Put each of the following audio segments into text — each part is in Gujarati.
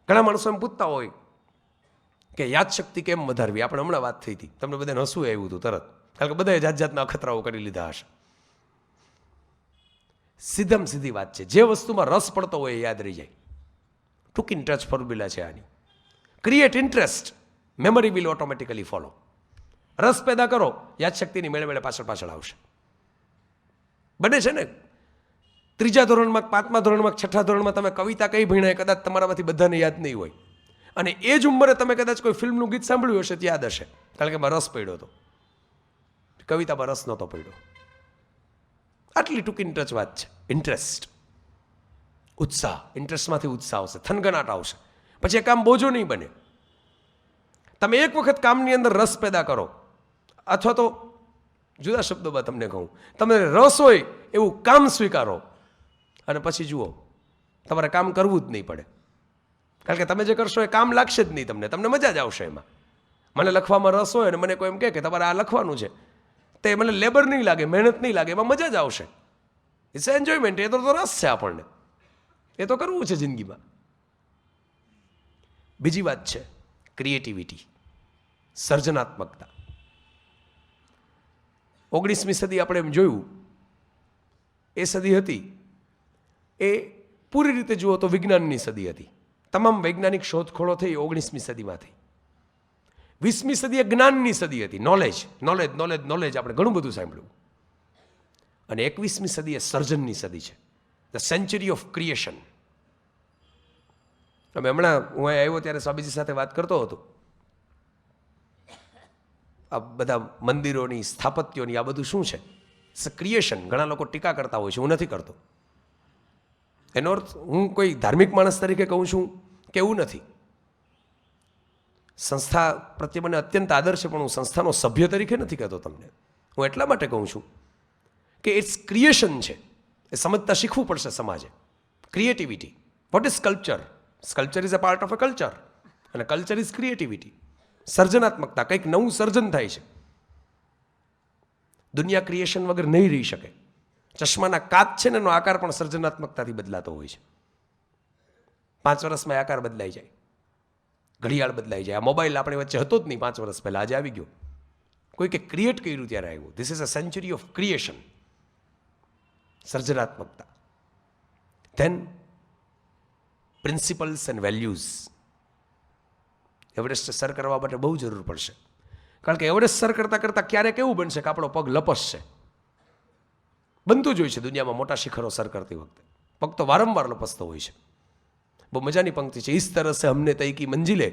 ઘણા માણસો એમ પૂછતા હોય કે યાદશક્તિ કેમ વધારવી. આપણે હમણાં વાત થઈ હતી, તમને બધાને હસવું આવ્યું હતું તરત, કારણ કે બધાએ જાત જાતના અખતરાઓ કરી લીધા હશે. સીધમ સીધી વાત છે, જે વસ્તુમાં રસ પડતો હોય એ યાદ રહી જાય. ટૂંકી ટચ ફોર્મ્યુલા છે આની. Create interest, memory will automatically follow. રસ પેદા કરો, યાદશક્તિની મેળે મેળે પાછળ પાછળ આવશે. બને છે ને, 3જા ધોરણમાં, 5મા ધોરણમાં, 6ઠા ધોરણમાં તમે કવિતા કઈ ભણ્યા કદાચ તમારામાંથી બધાને યાદ નહીં હોય, અને એ જ ઉંમરે તમે કદાચ કોઈ ફિલ્મનું ગીત સાંભળ્યું હશે તો યાદ હશે, કારણ કે એમાં રસ પડ્યો હતો. કવિતામાં રસ નહોતો પડ્યો. આટલી ટૂંકી ટચ વાત છે. ઇન્ટરેસ્ટ, ઉત્સાહ, ઇન્ટરેસ્ટમાંથી ઉત્સાહ આવશે, થનગનાટ આવશે, પછી એ કામ બોજો નહીં બને. તમે એક વખત કામની અંદર રસ પેદા કરો, અથવા તો જુદા શબ્દોમાં તમને કહું, તમને રસ હોય એવું કામ સ્વીકારો, અને પછી જુઓ તમારે કામ કરવું જ નહીં પડે. કારણ કે તમે જે કરશો એ કામ લાગશે જ નહીં તમને, તમને મજા જ આવશે એમાં. મને લખવામાં રસ હોય અને મને કોઈ એમ કહે કે તમારે આ લખવાનું છે, તે મને લેબર નહીં લાગે, મહેનત નહીં લાગે, એમાં મજા જ આવશે. It's enjoyment. એ તો રસ છે આપણને, એ તો કરવું છે જિંદગીમાં. બીજી વાત છે ક્રિએટિવિટી, સર્જનાત્મકતા. 19મી સદી આપણે એમ જોયું, એ સદી હતી એ પૂરી રીતે જુઓ તો વિજ્ઞાનની સદી હતી. તમામ વૈજ્ઞાનિક શોધખોળો થઈ 19મી સદીમાં થઈ. 20મી સદી એ જ્ઞાનની સદી હતી, નોલેજ નોલેજ નોલેજ નોલેજ, આપણે ઘણું બધું સાંભળ્યું. અને 21મી સદી એ સર્જનની સદી છે, ધ સેન્ચુરી ઓફ ક્રિએશન. અમે હમણાં હું આવ્યો ત્યારે સ્વામીજી સાથે વાત કરતો હતો, આ બધા મંદિરોની, સ્થાપત્યોની, આ બધું શું છે? ક્રિએશન. ઘણા લોકો ટીકા કરતા હોય છે, હું નથી કરતો. એનો અર્થ હું કોઈ ધાર્મિક માણસ તરીકે કહું છું કે એવું નથી. સંસ્થા પ્રત્યે મને અત્યંત આદર છે, પણ હું સંસ્થાનો સભ્ય તરીકે નથી કહેતો તમને. હું એટલા માટે કહું છું કે ઇટ્સ ક્રિએશન છે, એ સમજતા શીખવું પડશે સમાજે. Creativity. What is culture? Sculpture is a part of a culture, અને કલ્ચર ઇઝ ક્રિએટિવિટી. સર્જનાત્મકતા, કંઈક નવું સર્જન થાય છે. દુનિયા ક્રિએશન વગર નહીં રહી શકે. ચશ્માના કાચ છે ને, એનો આકાર પણ સર્જનાત્મકતાથી બદલાતો હોય છે. 5 વર્ષમાં આકાર બદલાઈ જાય, ઘડિયાળ બદલાઈ જાય. આ મોબાઈલ આપણી વચ્ચે હતો જ નહીં 5 વર્ષ પહેલાં, આજે આવી ગયો. કોઈકે ક્રિએટ કર્યું ત્યારે આવ્યું. This is a century of creation, સર્જનાત્મકતા. Then principles and values. Everest સર કરવા માટે બહુ જરૂર પડશે, કારણ કે એવરેસ્ટ સર કરતાં કરતાં ક્યારેક એવું બનશે કે આપણો પગ લપસશે. બનતું જ હોય છે દુનિયામાં, મોટા શિખરો સર કરતી વખતે પગ તો વારંવાર લપસતો હોય છે. બહુ મજાની પંક્તિ છે, ઇસ તરહ સે હમને તય કી મંજિલે,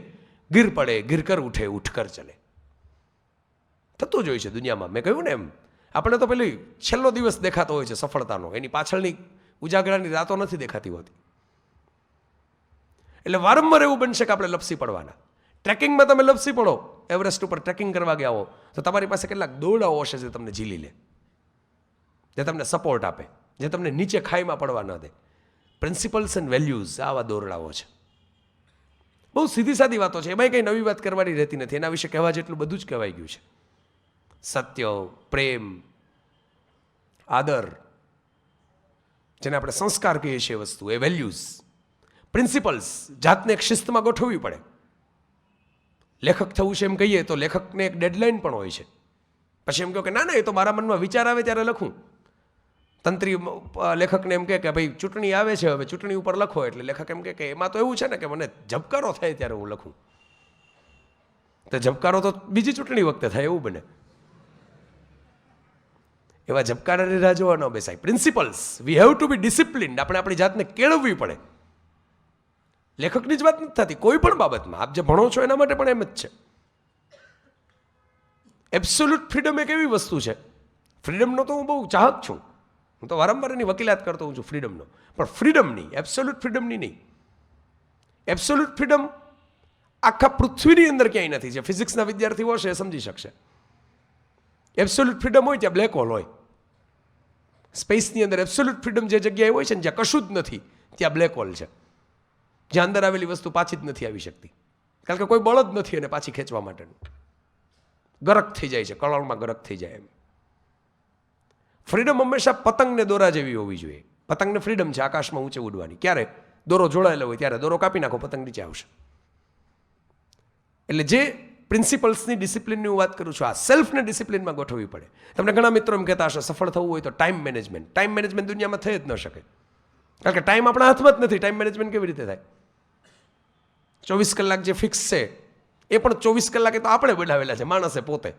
ગિર પડે ગિર કર ઉઠે ઉઠ કર ચલે. થતું જ હોય છે દુનિયામાં. મેં કહ્યું ને એમ, આપણે તો પેલી છેલ્લો દિવસ દેખાતો હોય છે સફળતાનો, એની પાછળની ઉજાગરાની રાતો નથી દેખાતી હોતી. એટલે વારંવાર એવું બનશે કે આપણે લપસી પડવાના. ટ્રેકિંગમાં તમે લપસી પડો, એવરેસ્ટ ઉપર ટ્રેકિંગ કરવા ગયા હો, તો તમારી પાસે કેટલાક દોરડાઓ હશે જે તમને ઝીલી લે, જે તમને સપોર્ટ આપે, જે તમને નીચે ખાઈમાં પડવા ન દે. પ્રિન્સિપલ્સ એન્ડ વેલ્યુઝ, આવા દોરડાઓ છે. બહુ સીધી સાદી વાતો છે, એમાંય કંઈ નવી વાત કરવાની રહેતી નથી. એના વિશે કહેવા જેટલું બધું જ કહેવાઈ ગયું છે. સત્ય, પ્રેમ, આદર, જેને આપણે સંસ્કાર કહીએ છીએ વસ્તુ, એ વેલ્યુઝ. પ્રિન્સિપલ્સ, જાતને એક શિસ્તમાં ગોઠવવી પડે. લેખક થવું છે એમ કહીએ તો લેખકને એક ડેડલાઇન પણ હોય છે. પછી એમ કહો કે ના ના, એ તો મારા મનમાં વિચાર આવે ત્યારે લખું. તંત્રી લેખકને એમ કહે કે ભાઈ ચૂંટણી આવે છે, હવે ચૂંટણી ઉપર લખો, એટલે લેખક એમ કહે કે એમાં તો એવું છે ને કે મને ઝબકારો થાય ત્યારે હું લખું. તો ઝબકારો તો બીજી ચૂંટણી વખતે થાય એવું બને. એવા ઝબકારાની રાહ જોવા ન બેસાય. Principles, we have to be disciplined. આપણે આપણી જાતને કેળવવી પડે. લેખકની જ વાત નથી થતી, કોઈ પણ બાબતમાં આપ જે ભણો છો એના માટે પણ એમ જ છે. એબ્સોલ્યુટ ફ્રીડમ એક એવી વસ્તુ છે, ફ્રીડમનો તો હું બહુ ચાહક છું, હું તો વારંવાર એની વકીલાત કરતો હોઉં છું ફ્રીડમનો, પણ ફ્રીડમની, એબ્સોલ્યુટ ફ્રીડમની નહીં. એબ્સોલ્યુટ ફ્રીડમ આખા પૃથ્વીની અંદર ક્યાંય નથી. જે ફિઝિક્સના વિદ્યાર્થીઓ હશે એ સમજી શકશે. એબ્સોલ્યુટ ફ્રીડમ હોય ત્યાં બ્લેક હોલ હોય. સ્પેસની અંદર એબ્સોલ્યુટ ફ્રીડમ જે જગ્યાએ હોય છે ને, જ્યાં કશું જ નથી, ત્યાં બ્લેક હોલ છે. જ્યાં અંદર આવેલી વસ્તુ પાછી જ નથી આવી શકતી, કારણ કે કોઈ બળ જ નથી એને પાછી ખેંચવા માટેનું. ગરક થઈ જાય છે, કળણમાં ગરક થઈ જાય એમ. ફ્રીડમ હંમેશા પતંગને દોરા જેવી હોવી જોઈએ. પતંગને ફ્રીડમ છે આકાશમાં ઊંચે ઉડવાની. ક્યારે? દોરો જોડાયેલો હોય ત્યારે દોરો કાપી નાખો, પતંગ નીચે આવશે. એટલે જે પ્રિન્સિપલ્સની ડિસિપ્લિનની હું વાત કરું છું, આ સેલ્ફને ડિસિપ્લિનમાં ગોઠવવી પડે. તમને ઘણા મિત્રો એમ કહેતા હશે સફળ થવું હોય તો ટાઈમ મેનેજમેન્ટ. ટાઈમ મેનેજમેન્ટ દુનિયામાં થઈ જ ન શકે, કારણ કે ટાઈમ આપણા હાથમાં જ નથી. ટાઈમ મેનેજમેન્ટ કેવી રીતે થાય? 24 કલાક જે ફિક્સ છે એ પણ 24 કલાકે તો આપણે બનાવેલા છે, માણસે પોતે.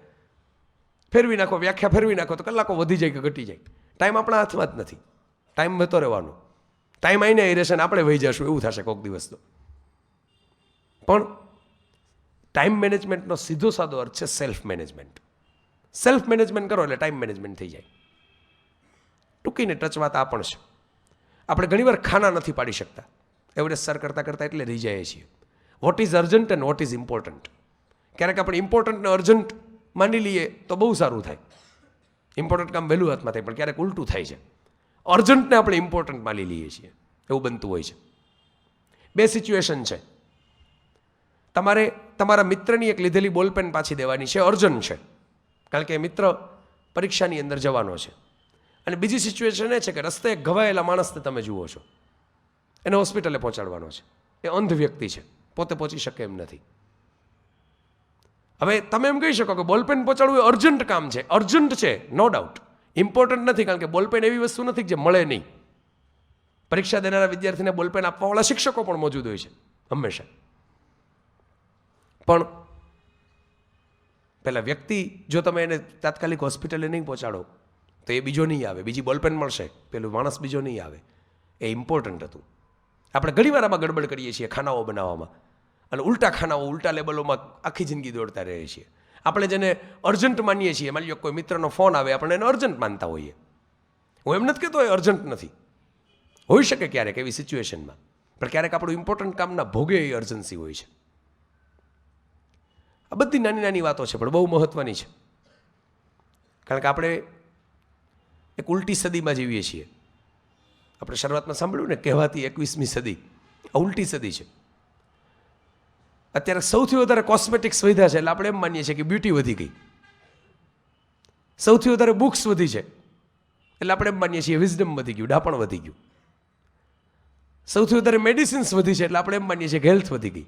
ફેરવી નાખો, વ્યાખ્યા ફેરવી નાખો તો કલાકો વધી જાય કે ઘટી જાય. ટાઈમ આપણા હાથમાં જ નથી. ટાઈમ વહેતો રહેવાનો. ટાઈમ આવીને એ રહેશે ને આપણે વહી જશું, એવું થશે કોઈક દિવસ તો. પણ ટાઈમ મેનેજમેન્ટનો સીધો સાદો અર્થ છે સેલ્ફ મેનેજમેન્ટ. સેલ્ફ મેનેજમેન્ટ કરો એટલે ટાઈમ મેનેજમેન્ટ થઈ જાય. ટૂંકીને ટચ વાત આ પણ છે, આપણે ઘણીવાર ખાના નથી પાડી શકતા. એવરેજ સર કરતાં કરતાં એટલે રહી જઈએ છીએ. What is urgent and what is important. ક્યારેક આપણે ઇમ્પોર્ટન્ટને અર્જન્ટ માની લઈએ તો બહુ સારું થાય, ઇમ્પોર્ટન્ટ કામ વહેલું હાથમાં થાય. પણ ક્યારેક ઉલટું થાય છે, અર્જન્ટને આપણે ઇમ્પોર્ટન્ટ માની લઈએ છીએ, એવું બનતું હોય છે. બે સિચ્યુએશન છે. તમારે તમારા મિત્રની એક લીધેલી બોલપેન પાછી દેવાની છે, અર્જન્ટ છે, કારણ કે મિત્ર પરીક્ષાની અંદર જવાનો છે. અને બીજી સિચ્યુએશન એ છે કે રસ્તે એક ઘવાયેલા માણસને તમે જુઓ છો, એને હોસ્પિટલે પહોંચાડવાનો છે. એ અંધ વ્યક્તિ છે, પોતે પહોંચી શકે એમ નથી. હવે તમે એમ કહી શકો કે બોલપેન પહોંચાડવું એ અર્જન્ટ કામ છે. અર્જન્ટ છે, નો ડાઉટ. ઇમ્પોર્ટન્ટ નથી, કારણ કે બોલપેન એવી વસ્તુ નથી જે મળે નહીં. પરીક્ષા દેનારા વિદ્યાર્થીને બોલપેન આપવાવાળા શિક્ષકો પણ મોજૂદ હોય છે હંમેશા. પણ પેલા વ્યક્તિ જો તમે એને તાત્કાલિક હોસ્પિટલે નહીં પહોંચાડો તો એ બીજો નહીં આવે, બીજી બોલપેન મળશે, પેલું માણસ બીજો નહીં આવે. એ ઇમ્પોર્ટન્ટ હતું. આપણે ઘણીવાર આમાં ગડબડ કરીએ છીએ ખાનાઓ બનાવવામાં, અને ઉલટા ખાનાઓ, ઉલટા લેબલોમાં આખી જિંદગી દોડતા રહીએ છીએ. આપણે જેને અર્જન્ટ માનીએ છીએ, માની લો કોઈ મિત્રનો ફોન આવે, આપણે એને અર્જન્ટ માનતા હોઈએ. હું એમ નથી કહેતો એ અર્જન્ટ નથી, હોઈ શકે ક્યારેક એવી સિચ્યુએશનમાં, પણ ક્યારેક આપણું ઇમ્પોર્ટન્ટ કામના ભોગે એ અર્જન્સી હોય છે. આ બધી નાની નાની વાતો છે પણ બહુ મહત્ત્વની છે, કારણ કે આપણે એક ઉલટી સદીમાં જીવીએ છીએ. આપણે શરૂઆતમાં સાંભળ્યું ને, કહેવાતી 21મી સદી આ ઉલટી સદી છે. અત્યારે સૌથી વધારે કોસ્મેટિક્સ વધ્યા છે એટલે આપણે એમ માનીએ છીએ કે બ્યુટી વધી ગઈ. સૌથી વધારે બુક્સ વધી છે એટલે આપણે એમ માનીએ છીએ વિઝડમ વધી ગયું, ડાપણ વધી ગયું. સૌથી વધારે મેડિસિન્સ વધી છે એટલે આપણે એમ માનીએ છીએ કે હેલ્થ વધી ગઈ.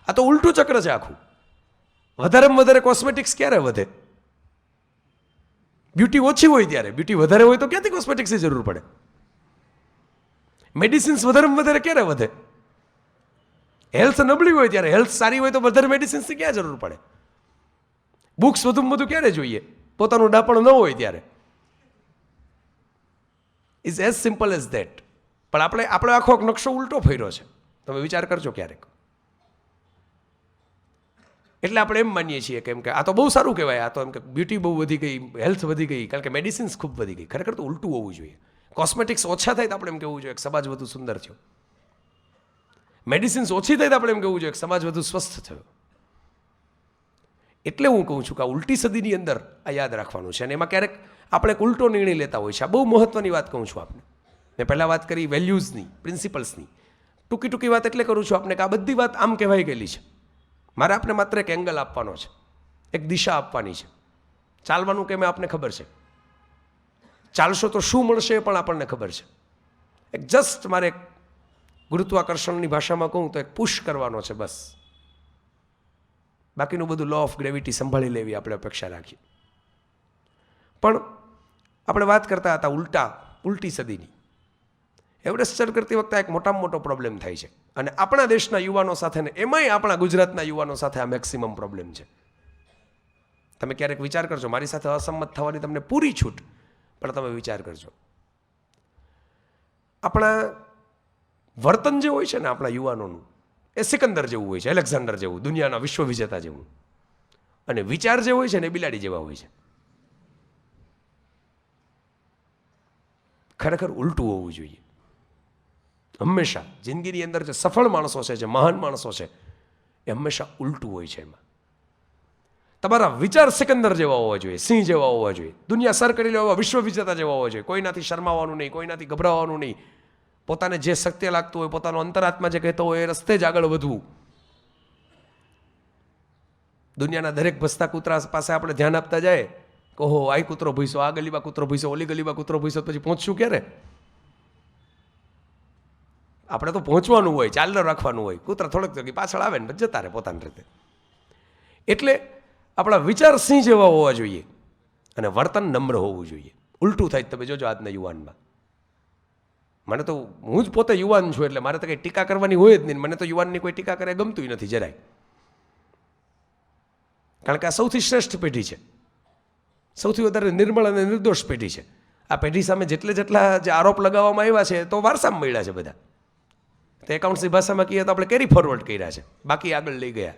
આ તો ઉલટું ચક્ર છે આખું. વધારેમાં વધારે કોસ્મેટિક્સ ક્યારે વધે? બ્યુટી ઓછી હોય ત્યારે. બ્યુટી વધારે હોય તો ક્યાંથી કોસ્મેટિક્સની જરૂર પડે? મેડિસિન્સ વધારેમાં વધારે ક્યારે વધે? હેલ્થ નબળી હોય ત્યારે. હેલ્થ સારી હોય તો વધારે મેડિસિન્સની ક્યાં જરૂર પડે? બુક્સ વધુમાં વધુ ક્યારે જોઈએ? પોતાનું ડાપણ ન હોય ત્યારે. Is as simple as that. પણ આપણે આખો નકશો ઉલટો ફર્યો છે, તમે વિચાર કરજો ક્યારેક. એટલે આપણે એમ માનીએ છીએ કે એમ કે આ તો બહુ સારું કહેવાય, આ તો એમ કે બ્યુટી બહુ વધી ગઈ, હેલ્થ વધી ગઈ, કારણ કે મેડિસિન્સ ખૂબ વધી ગઈ. ખરેખર તો ઉલટું હોવું જોઈએ. કોસ્મેટિક્સ ઓછા થાય તો આપણે એમ કહેવું જોઈએ કે સમાજ વધુ સુંદર થયો. મેડિસિન્સ ઓછી થાય તો આપણે એમ કહેવું જોઈએ કે સમાજ વધુ સ્વસ્થ થયો. એટલે હું કહું છું કે આ ઉલટી સદીની અંદર આ યાદ રાખવાનું છે. અને એમાં ક્યારેક આપણે એક ઉલટો નિર્ણય લેતા હોય છે. આ બહુ મહત્ત્વની વાત કહું છું આપને. મેં પહેલાં વાત કરી વેલ્યુઝની, પ્રિન્સિપલ્સની. ટૂંકી ટૂંકી વાત એટલે કરું છું આપને કે આ બધી વાત આમ કહેવાઈ ગયેલી છે. મારે આપને માત્ર એક એંગલ આપવાનો છે, એક દિશા આપવાની છે. ચાલવાનું કેમ આપને ખબર છે, ચાલશો તો શું મળશે એ પણ આપણને ખબર છે. એક જસ્ટ મારે ગુરુત્વાકર્ષણની ભાષામાં કહું તો એક પુશ કરવાનો છે બસ. બાકીનું બધું લો ઓફ ગ્રેવિટી સંભાળી લેવી આપણે અપેક્ષા રાખીએ. પણ આપણે વાત કરતા હતા ઉલટી સદીની. એવરેસ્ટ સર કરતી વખતે એક મોટામાં મોટો પ્રોબ્લેમ થાય છે, અને આપણા દેશના યુવાનો સાથે ને એમાંય આપણા ગુજરાતના યુવાનો સાથે આ મેક્સિમમ પ્રોબ્લેમ છે. તમે ક્યારેક વિચાર કરજો, મારી સાથે અસંમત થવાની તમને પૂરી છૂટ, પણ તમે વિચાર કરજો. આપણા વર્તન જે હોય છે ને આપણા યુવાનોનું, એ સિકંદર જેવું હોય છે, એલેક્ઝાન્ડર જેવું, દુનિયાના વિશ્વ વિજેતા જેવું. અને વિચાર જે હોય છે ને એ બિલાડી જેવા હોય છે. ખરેખર ઉલટું હોવું જોઈએ. હંમેશા જિંદગીની અંદર જે સફળ માણસો છે, જે મહાન માણસો છે, એ હંમેશા ઉલટું હોય છે. એમાં તમારા વિચાર સિકંદર જેવા હોવા જોઈએ, સિંહ જેવા હોવા જોઈએ, દુનિયા સર કરી લેવા વિશ્વ વિજેતા જેવા હોવા જોઈએ. કોઈનાથી શરમાવાનું નહીં, કોઈનાથી ગભરાવાનું નહીં. પોતાને જે સત્ય લાગતું હોય, પોતાનો અંતરાત્મા જે કહેતો હોય એ રસ્તે જ આગળ વધવું. દુનિયાના દરેક ભસતા કૂતરા પાસે આપણે ધ્યાન આપતા જાય કે ઓહો આ કૂતરો ભૂસ્યો, આ ગલીમાં કૂતરો ભૂસ્યો, ઓલી ગલીમાં કૂતરો ભૂસ્યો, પછી પહોંચશું ક્યારે? આપણે તો પહોંચવાનું હોય, ચાલુ રાખવાનું હોય. કૂતરા થોડેક પાછળ આવે ને જતા રહે પોતાની રીતે. એટલે આપણા વિચાર સિંહ જેવા હોવા જોઈએ અને વર્તન નમ્ર હોવું જોઈએ. ઉલટું થાય તમે જોજો આજના યુવાનમાં. મને તો હું જ પોતે યુવાન છું એટલે મારે તો કંઈ ટીકા કરવાની હોય જ નહીં. મને તો યુવાનની કોઈ ટીકા કરે ગમતું નથી જરાય. કારણ કે આ સૌથી શ્રેષ્ઠ પેઢી છે, સૌથી વધારે નિર્મળ અને નિર્દોષ પેઢી છે. આ પેઢી સામે જેટલા જે આરોપ લગાવવામાં આવ્યા છે તો વારસામાં મળ્યા છે બધા. તો એકાઉન્ટ્સની ભાષામાં કહીએ તો આપણે કેરી ફોરવર્ડ કર્યા છે, બાકી આગળ લઈ ગયા.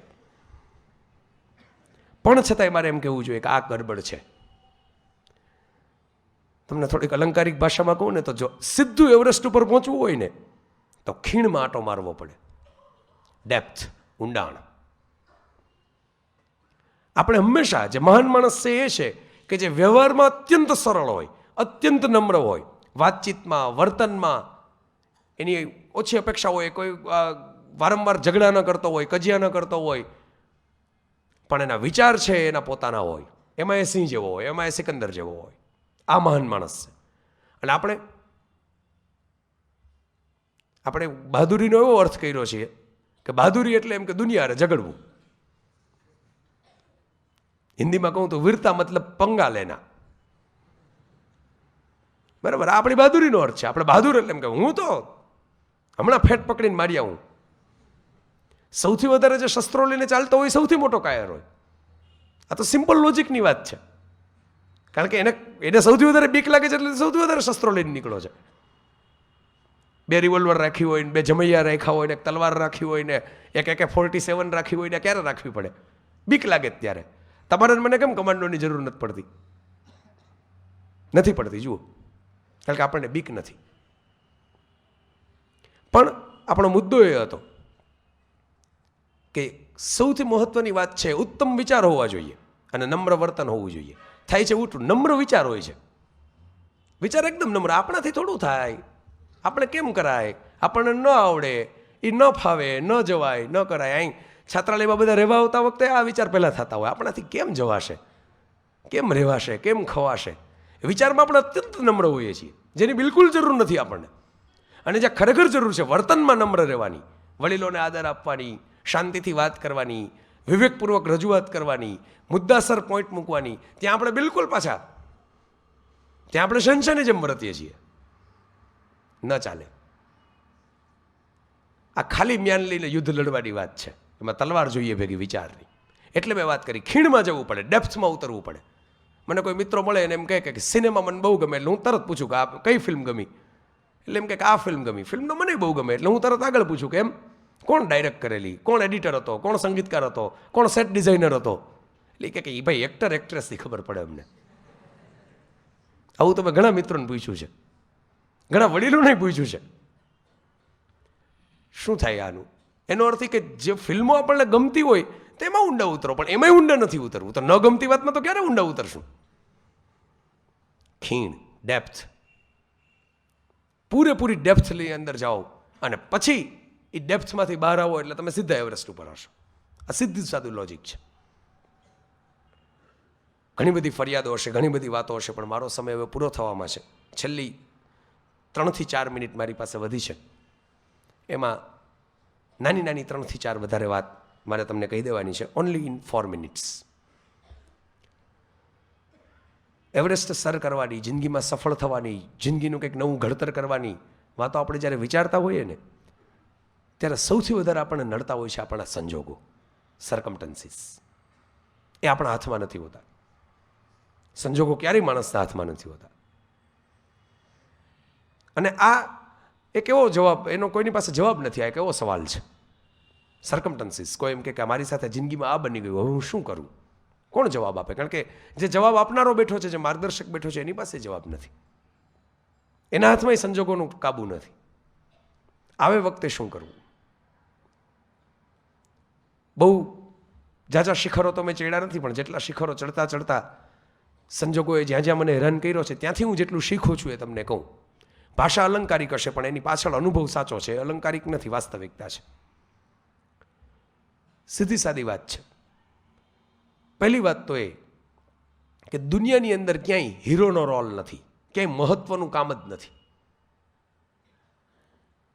પણ છતાંય મારે એમ કહેવું જોઈએ કે આ ગડબડ છે. તમને થોડીક અલંકારિક ભાષામાં કહું ને તો જો સીધું એવરેસ્ટ ઉપર પહોંચવું હોય ને તો ખીણમાં આંટો મારવો પડે. ડેપ્થ, ઊંડાણ. આપણે હંમેશા જે મહાન માણસ છે એ છે કે જે વ્યવહારમાં અત્યંત સરળ હોય, અત્યંત નમ્ર હોય, વાતચીતમાં, વર્તનમાં એની ઓછી અપેક્ષા હોય, કોઈ વારંવાર ઝઘડા ન કરતો હોય, કજિયા ન કરતો હોય, પણ એના વિચાર છે એના પોતાના હોય. એમાં એ સિંહ જેવો હોય, એમાં એ સિકંદર જેવો હોય. આ મહાન માણસ છે. અને આપણે બહાદુરીનો એવો અર્થ કર્યો છે કે બહાદુરી એટલે એમ કે દુનિયા ઝઘડવું. હિન્દીમાં કહું તો વીરતા મતલબ પંગા લેના. બરાબર, આપણી બહાદુરીનો અર્થ છે. આપણે બહાદુર એટલે એમ કે હું તો હમણાં ફેટ પકડીને મારી આવું. સૌથી વધારે જે શસ્ત્રો લઈને ચાલતો હોય સૌથી મોટો કાયર હોય. આ તો સિમ્પલ લોજિકની વાત છે. કારણ કે એને સૌથી વધારે બીક લાગે છે એટલે સૌથી વધારે શસ્ત્રો લઈને નીકળો છે. 2 રિવોલ્વર રાખી હોય ને 2 જમૈયા રાખ્યા હોય ને 1 તલવાર રાખી હોય ને 1 AK-47 રાખી હોય ને ક્યારે રાખવી પડે? બીક લાગે ત્યારે. તમારે મને કેમ કમાન્ડોની જરૂર નથી પડતી? નથી પડતી, જુઓ. કારણ કે આપણને બીક નથી. પણ આપણો મુદ્દો એ હતો કે સૌથી મહત્વની વાત છે ઉત્તમ વિચાર હોવા જોઈએ અને નમ્ર વર્તન હોવું જોઈએ. થાય છે ઉલટું, નમ્ર વિચાર હોય છે. વિચાર એકદમ નમ્ર. આપણાથી થોડું થાય, આપણે કેમ કરાય, આપણને ન આવડે, એ ન ફાવે, ન જવાય, ન કરાય. અહીં છાત્રાલયમાં બધા રહેવા આવતા વખતે આ વિચાર પહેલાં થતા હોય, આપણાથી કેમ જવાશે, કેમ રહેવાશે, કેમ ખવાશે. વિચારમાં આપણે અત્યંત નમ્ર હોઈએ છીએ, જેની બિલકુલ જરૂર નથી આપણને. અને જ્યાં ખરેખર જરૂર છે વર્તનમાં નમ્ર રહેવાની, વડીલોને આદર આપવાની, શાંતિથી વાત કરવાની, વિવેકપૂર્વક રજૂઆત કરવાની, મુદ્દાસર પોઈન્ટ મૂકવાની, ત્યાં આપણે બિલકુલ પાછા, ત્યાં આપણે શનશાની જેમ વર્તીએ છીએ. ન ચાલે. આ ખાલી મ્યાન લઈને યુદ્ધ લડવાની વાત છે. એમાં તલવાર જોઈએ ભેગી વિચારની. એટલે મેં વાત કરી ખીણમાં જવું પડે, ડેપ્થમાં ઉતરવું પડે. મને કોઈ મિત્રો મળે અને એમ કહે કે સિનેમા મને બહુ ગમે એટલે હું તરત પૂછું કે આ કઈ ફિલ્મ ગમી? એટલે એમ કે આ ફિલ્મ ગમી. ફિલ્મનો મને બહુ ગમે એટલે હું તરત આગળ પૂછું કે એમ કોણ ડાયરેક્ટ કરેલી, કોણ એડિટર હતો, કોણ સંગીતકાર હતો, કોણ સેટ ડિઝાઇનર હતો? એટલે કે એ ભાઈ એક્ટર એક્ટ્રેસની ખબર પડે અમને. આવું તો મેં ઘણા મિત્રોને પૂછ્યું છે, ઘણા વડીલોને પૂછ્યું છે. શું થાય આનું? એનો અર્થ એ કે જે ફિલ્મો આપણને ગમતી હોય તેમાં ઊંડા ઉતરો, પણ એમાંય ઊંડા નથી ઉતરવું. તો ન ગમતી વાતમાં તો ક્યારે ઊંડા ઉતરશું? ખીણ, ડેપ્થ, પૂરેપૂરી ડેપ્થ લઈ અંદર જાઓ અને પછી એ ડેપ્થમાંથી બહાર આવો એટલે તમે સીધા એવરેસ્ટ ઉપર હશો. આ સીધું સાદું લોજિક છે. ઘણી બધી ફરિયાદો હશે, ઘણી બધી વાતો હશે, પણ મારો સમય હવે પૂરો થવામાં છે. છેલ્લી 3 થી 4 મિનિટ મારી પાસે વધી છે. એમાં નાની 3 થી 4 વધારે વાત મારે તમને કહી દેવાની છે. Only in 4 minutes. Everest sir કરવાની, જિંદગીમાં સફળ થવાની, જિંદગીનું કંઈક નવું ઘડતર કરવાની વાતો આપણે જ્યારે વિચારતા હોઈએ ને ત્યારે સૌથી વધારે આપણને નડતા હોય છે આપણા સંજોગો, સરકમટન્સીસ. એ આપણા હાથમાં નથી હોતા. સંજોગો ક્યારેય માણસના હાથમાં નથી હોતા. અને આ એક એવો જવાબ, એનો કોઈની પાસે જવાબ નથી. આ એક એવો સવાલ છે. સરકમટન્સીસ. કોઈ એમ કે મારી સાથે જિંદગીમાં આ બની ગયું, હવે હું શું કરું? કોણ જવાબ આપે? કારણ કે જે જવાબ આપનારો બેઠો છે, જે માર્ગદર્શક બેઠો છે, એની પાસે જવાબ નથી. એના હાથમાં સંજોગોનું કાબુ નથી. આવે વખતે શું કરવું? બહુ ઝાઝા શિખરો તો મેં ચડ્યા નથી, પણ જેટલા શિખરો ચડતા ચડતા સંજોગોએ જ્યાં જ્યાં મને હેરાન કર્યો છે ત્યાંથી હું જેટલું શીખું છું એ તમને કહું. ભાષા અલંકારિક હશે પણ એની પાછળ અનુભવ સાચો છે. અલંકારિક નથી, વાસ્તવિકતા છે. સીધી સાદી વાત છે. પહેલી વાત તો એ કે દુનિયાની અંદર ક્યાંય હીરોનો રોલ નથી, ક્યાંય મહત્વનું કામ જ નથી.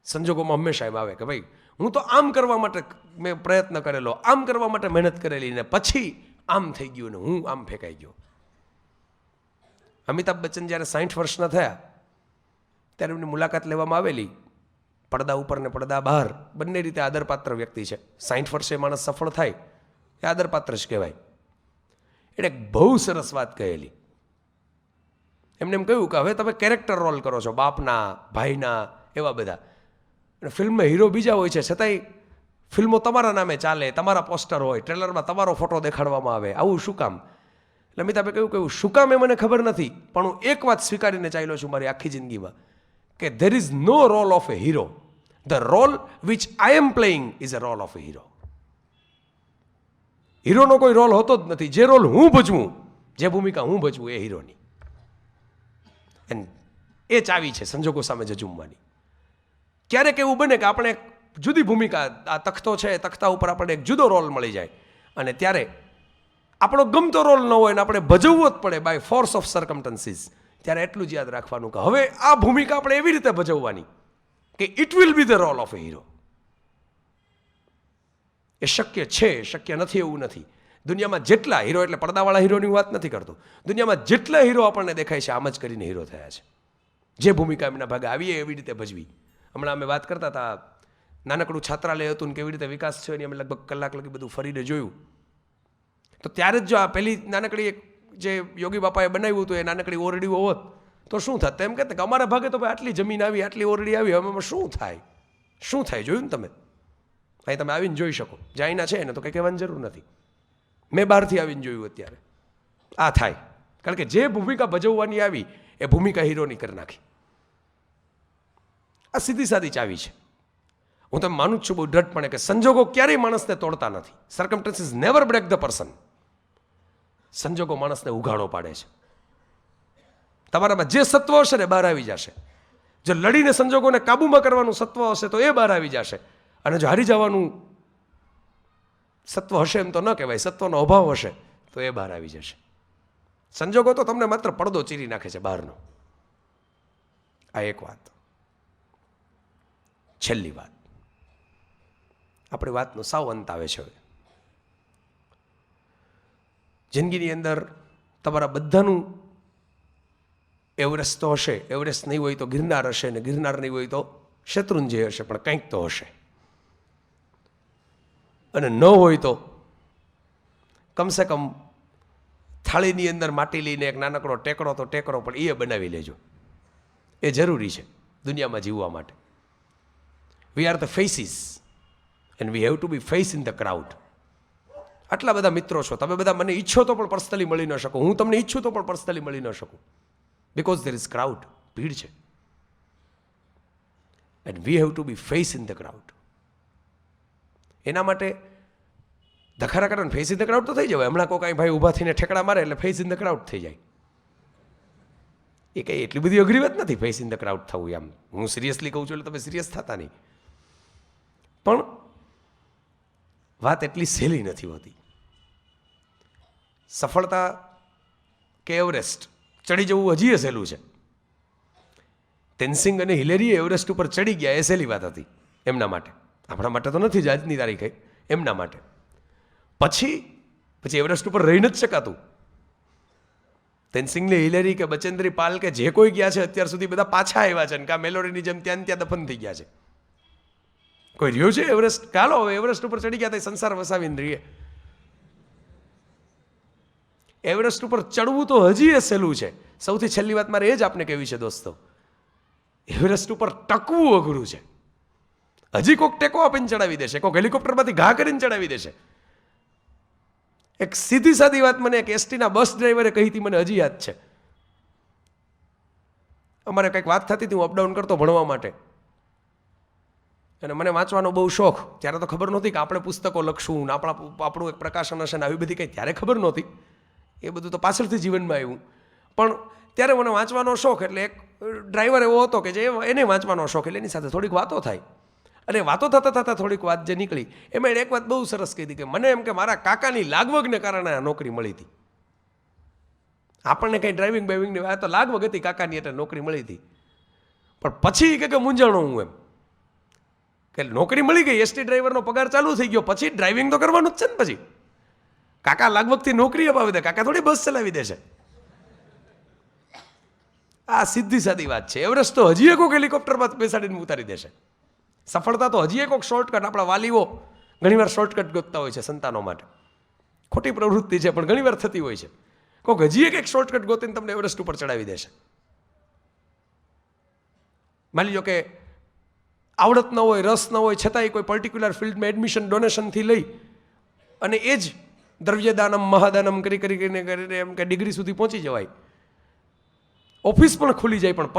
સંજોગોમાં હંમેશા એમ આવે કે ભાઈ હું તો આમ કરવા માટે મેં પ્રયત્ન કરેલો, આમ કરવા માટે મહેનત કરેલી, ને પછી આમ થઈ ગયું ને હું આમ ફેંકાઈ ગયો. અમિતાભ બચ્ચન જ્યારે 60 વર્ષના થયા ત્યારે એમની મુલાકાત લેવામાં આવેલી. પડદા ઉપર ને પડદા બહાર બંને રીતે આદરપાત્ર વ્યક્તિ છે. 60 વર્ષે માણસ સફળ થાય એ આદરપાત્ર જ કહેવાય. એટલે બહુ સરસ વાત કહેલી. એમને એમ કહ્યું કે હવે તમે કેરેક્ટર રોલ કરો છો, બાપના, ભાઈના, એવા બધા. અને ફિલ્મમાં હીરો બીજા હોય છે, છતાંય ફિલ્મો તમારા નામે ચાલે, તમારા પોસ્ટર હોય, ટ્રેલરમાં તમારો ફોટો દેખાડવામાં આવે. આવું શું કામ? એટલે અમિતાભે કહ્યું કે શું કામ એ મને ખબર નથી, પણ હું એક વાત સ્વીકારીને ચાલ્યો છું મારી આખી જિંદગીમાં કે there is no role of a hero. The role which I am playing is a role of a hero. હીરોનો કોઈ રોલ હોતો જ નથી. જે રોલ હું ભજવું, જે ભૂમિકા હું ભજવું એ હીરોની. એન્ડ એ ચાવી છે સંજોગો સામે જજુમવાની. ક્યારેક એવું બને કે આપણે એક જુદી ભૂમિકા, આ તખતો છે, તખતા ઉપર આપણને એક જુદો રોલ મળી જાય અને ત્યારે આપણો ગમતો રોલ ન હોય ને આપણે ભજવવો જ પડે બાય ફોર્સ ઓફ સર્કમસ્ટન્સીસ. ત્યારે એટલું જ યાદ રાખવાનું કે હવે આ ભૂમિકા આપણે એવી રીતે ભજવવાની કે it will be the role of a hero. એ શક્ય છે, શક્ય નથી એવું નથી. દુનિયામાં જેટલા હીરો, એટલે પડદાવાળા હીરોની વાત નથી કરતો, દુનિયામાં જેટલા હીરો આપણને દેખાય છે આમ જ કરીને હીરો થયા છે. જે ભૂમિકા એમના ભાગે આવી એવી રીતે ભજવી. હમણાં અમે વાત કરતા હતા, નાનકડું છાત્રાલય હતું ને કેવી રીતે વિકાસ થયો એની અમે લગભગ કલાક લગી બધું ફરીને જોયું. તો ત્યારે જ જો આ પહેલી નાનકડી એક જે યોગી બાપાએ બનાવ્યું હતું એ નાનકડી ઓરડીઓ હોત તો શું થાત? એમ કહેતા કે અમારા ભાગે તો ભાઈ આટલી જમીન આવી, આટલી ઓરડી આવી, હવે એમાં શું થાય? શું થાય જોયું ને તમે? અહીં તમે આવીને જોઈ શકો. જાયના છે એને તો કંઈ કહેવાની જરૂર નથી. મેં બહારથી આવીને જોયું અત્યારે આ થાય. કારણ કે જે ભૂમિકા ભજવવાની આવી એ ભૂમિકા હીરોની કરી નાખી. આ સીધી સાદી ચાવી છે. હું તમે માનું જ છું બહુ દ્રઢપણે કે સંજોગો ક્યારેય માણસને તોડતા નથી. Circumstances never break the person. સંજોગો માણસને ઉઘાડો પાડે છે. તમારામાં જે સત્વ હશે ને બહાર આવી જશે. જો લડીને સંજોગોને કાબૂમાં કરવાનું સત્વ હશે તો એ બહાર આવી જશે. અને જો હારી જવાનું સત્વ હશે એમ તો ન કહેવાય, સત્વનો અભાવ હશે તો એ બહાર આવી જશે. સંજોગો તો તમને માત્ર પડદો ચીરી નાખે છે બહારનો. આ એક વાત. છેલ્લી વાત, આપણી વાતનો સાવ અંત આવે છે. હવે જિંદગીની અંદર તમારા બધાનું એવરેસ્ટ તો હશે, એવરેસ્ટ નહીં હોય તો ગિરનાર હશે, ને ગિરનાર નહીં હોય તો શેત્રુંજય હશે, પણ કંઈક તો હશે. અને ન હોય તો કમસે કમ થાળીની અંદર માટી લઈને એક નાનકડો ટેકરો તો ટેકરો પણ એ બનાવી લેજો. એ જરૂરી છે દુનિયામાં જીવવા માટે. We are the faces and we have to be face in the crowd. આટલા બધા મિત્રો છો, તમે બધા મને ઈચ્છો તો પણ પર્સનલી મળી ન શકો, હું તમને ઈચ્છું તો પણ પર્સનલી મળી ન શકું, બિકોઝ દેર ઇઝ ક્રાઉડ. ભીડ છે. And we have to be face in the crowd. એના માટે ધખારા કરે ફેસ ઇન ધ ક્રાઉડ તો થઈ જવાય. હમણાં કોઈ કાંઈ ભાઈ ઊભા થઈને ઠેકડા મારે એટલે ફેસ ઇન ધ ક્રાઉડ થઈ જાય. એ કંઈ એટલી બધી અઘરી વાત નથી ફેસ ઇન ધ ક્રાઉડ થવું. એમ હું સિરિયસલી કહું છું એટલે તમે સિરિયસ થતા નહીં. પણ વાત એટલી સહેલી નથી હોતી. સફળતા કે એવરેસ્ટ ચડી જવું હજી સહેલું છે. તેનસિંગ અને હિલેરીએ એવરેસ્ટ ઉપર ચડી ગયા એ સહેલી વાત હતી એમના માટે. આપણા માટે તો નથી જ આજની તારીખે, એમના માટે. પછી એવરેસ્ટ ઉપર રહી નથી શકાતું. તેનસિંગને હિલેરી કે બચેન્દ્રી પાલ કે જે કોઈ ગયા છે અત્યાર સુધી બધા પાછા આવ્યા છે, કે આ મેલોડીની જેમ ત્યાં દફન થઈ ગયા છે. કોઈ રહ્યો છે એવરેસ્ટ? ચાલો હવે એવરેસ્ટ ઉપર ચડી ગયા તો સંસાર વસાવીને રહીએ. એવરેસ્ટ ઉપર ચડવું તો હજી એ સહેલું છે. સૌથી છેલ્લી વાત મારે એ જ આપને કહેવી છે દોસ્તો, એવરેસ્ટ ઉપર ટકવું અઘરું છે. હજી કોઈક ટેકો આપીને ચડાવી દેશે, કોઈક હેલિકોપ્ટરમાંથી ઘા કરીને ચડાવી દેશે. એક સીધી સાદી વાત મને એક એસટીના બસ ડ્રાઈવરે કહી હતી, મને હજી યાદ છે. અમારે કંઈક વાત થતી હતી, હું અપડાઉન કરતો ભણવા માટે, અને મને વાંચવાનો બહુ શોખ. ત્યારે તો ખબર નહોતી કે આપણે પુસ્તકો લખશું ને આપણું એક પ્રકાશન હશે ને આવી બધી કંઈ ત્યારે ખબર નહોતી. એ બધું તો પાછળથી જીવનમાં આવ્યું. પણ ત્યારે મને વાંચવાનો શોખ, એટલે એક ડ્રાઈવર એવો હતો કે જે એને વાંચવાનો શોખ, એટલે એની સાથે થોડીક વાતો થાય. અને વાતો થતાં થતાં થોડીક વાત જે નીકળી એમાં એક વાત બહુ સરસ કહી હતી કે મને એમ કે મારા કાકાની લાગવગને કારણે આ નોકરી મળી હતી. આપણને કંઈ ડ્રાઇવિંગ બાઇવિંગની વાત તો લાગવગ હતી કાકાની, એટલે નોકરી મળી હતી. પણ પછી કે મૂંઝાણો હું એમ કે નોકરી મળી ગઈ, એસટી ડ્રાઈવરનો પગાર ચાલુ થઈ ગયો, પછી ડ્રાઇવિંગ તો કરવાનું જ છે ને. પછી કાકા લાગવગથી નોકરી અપાવી દે, કાકા થોડી બસ ચલાવી દેશે. આ સીધી સાદી વાત છે. એવરેસ્ટ તો હજી એક હેલિકોપ્ટરમાં બેસાડીને ઉતારી દેશે. સફળતા તો હજી એક શોર્ટકટ. આપણા વાલીઓ ઘણીવાર શોર્ટકટ ગોતતા હોય છે સંતાનો માટે. ખોટી પ્રવૃત્તિ છે પણ ઘણીવાર થતી હોય છે. કોઈક હજી એક શોર્ટકટ ગોતીને તમને એવરેસ્ટ ઉપર ચડાવી દેશે. માની લો કે આવડત ન હોય, રસ ન હોય, છતાંય કોઈ પર્ટિક્યુલર ફિલ્ડમાં એડમિશન ડોનેશનથી લઈ અને એ જ દ્રવ્યદાનમ મહાદાનમ કરીને એમ કે ડિગ્રી સુધી પહોંચી જવાય, ઓફિસ પણ ખુલી જાય. પણ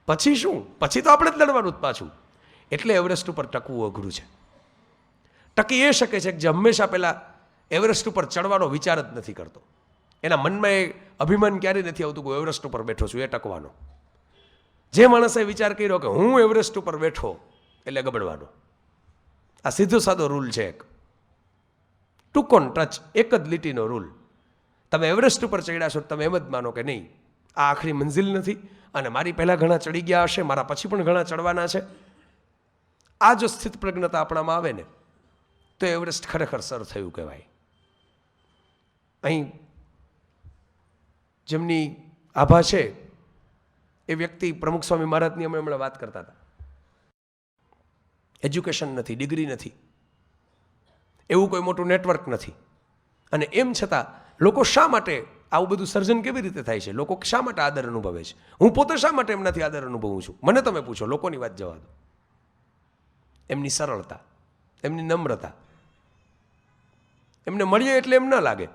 પછી શું? પછી તો આપણે જ લડવાનું જ પાછું. એટલે એવરેસ્ટ ઉપર ટકવું અઘરું છે. ટકી એ શકે છે કે જે હંમેશા પહેલાં એવરેસ્ટ ઉપર ચડવાનો વિચાર જ નથી કરતો, એના મનમાં એ અભિમાન ક્યારેય નથી આવતું કે હું એવરેસ્ટ ઉપર બેઠો છું, એ ટકવાનો. જે માણસે વિચાર કર્યો કે હું એવરેસ્ટ ઉપર બેઠો એટલે ગબડવાનો. આ સીધો સાદો રૂલ છે એક. ટૂંકો ટચ, એક જ લીટીનો રૂલ. તમે એવરેસ્ટ ઉપર ચડ્યા છો, તમે એમ જ માનો કે નહીં, આ આખરી મંઝિલ નથી અને મારી પહેલાં ઘણા ચડી ગયા હશે, મારા પછી પણ ઘણા ચડવાના છે. આ જો સ્થિત પ્રજ્ઞતા આપણામાં આવે ને તો એવરેસ્ટ ખરેખર સર થયું કહેવાય. અહીં જેમની આભા છે એ વ્યક્તિ પ્રમુખ સ્વામી મહારાજની અમે હમણાં વાત કરતા હતા. એજ્યુકેશન નથી, ડિગ્રી નથી, એવું કોઈ મોટું નેટવર્ક નથી, અને એમ છતાં લોકો શા માટે આવું બધું સર્જન કેવી રીતે થાય છે? લોકો શા માટે આદર અનુભવે છે? હું પોતે શા માટે એમનાથી આદર અનુભવું છું? મને તમે પૂછો, લોકોની વાત જવા દો. એમની સરળતા, એમની નમ્રતા. એમને મળીએ એટલે એમ ન લાગે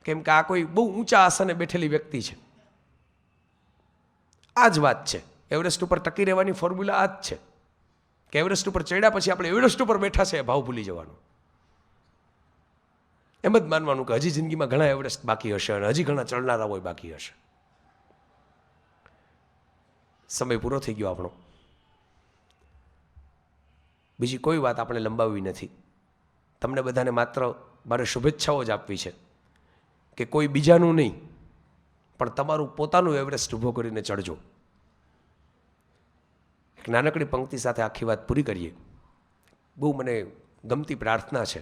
કેમ કે આ કોઈ બહુ ઊંચા આસને બેઠેલી વ્યક્તિ છે. આ જ વાત છે. એવરેસ્ટ ઉપર ટકી રહેવાની ફોર્મ્યુલા આ જ છે કે એવરેસ્ટ ઉપર ચડ્યા પછી આપણે એવરેસ્ટ ઉપર બેઠા છે એ ભાવ ભૂલી જવાનું. એમ જ માનવાનું કે હજી જિંદગીમાં ઘણા એવરેસ્ટ બાકી હશે અને હજી ઘણા ચડનારા હોય બાકી હશે. સમય પૂરો થઈ ગયો આપણો. બીજી કોઈ વાત આપણે લંબાવવી નથી. તમને બધાને માત્ર મારે શુભેચ્છાઓ જ આપવી છે કે કોઈ બીજાનું નહીં પણ તમારું પોતાનું એવરેસ્ટ ઊભો કરીને ચડજો. એક નાનકડી પંક્તિ સાથે આખી વાત પૂરી કરીએ. બહુ મને ગમતી પ્રાર્થના છે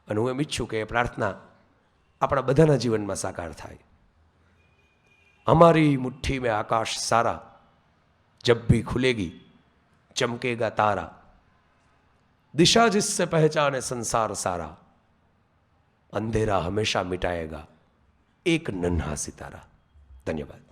અને હું એમ ઈચ્છું કે એ પ્રાર્થના આપણા બધાના જીવનમાં સાકાર થાય. હમારી મુઠ્ઠી મેં આકાશ સારા, જબ ભી ખુલેગી ચમકેગા તારા, દિશા जिससे पहचाने संसार सारा, अंधेरा हमेशा मिटाएगा एक नन्हा सितारा. धन्यवाद.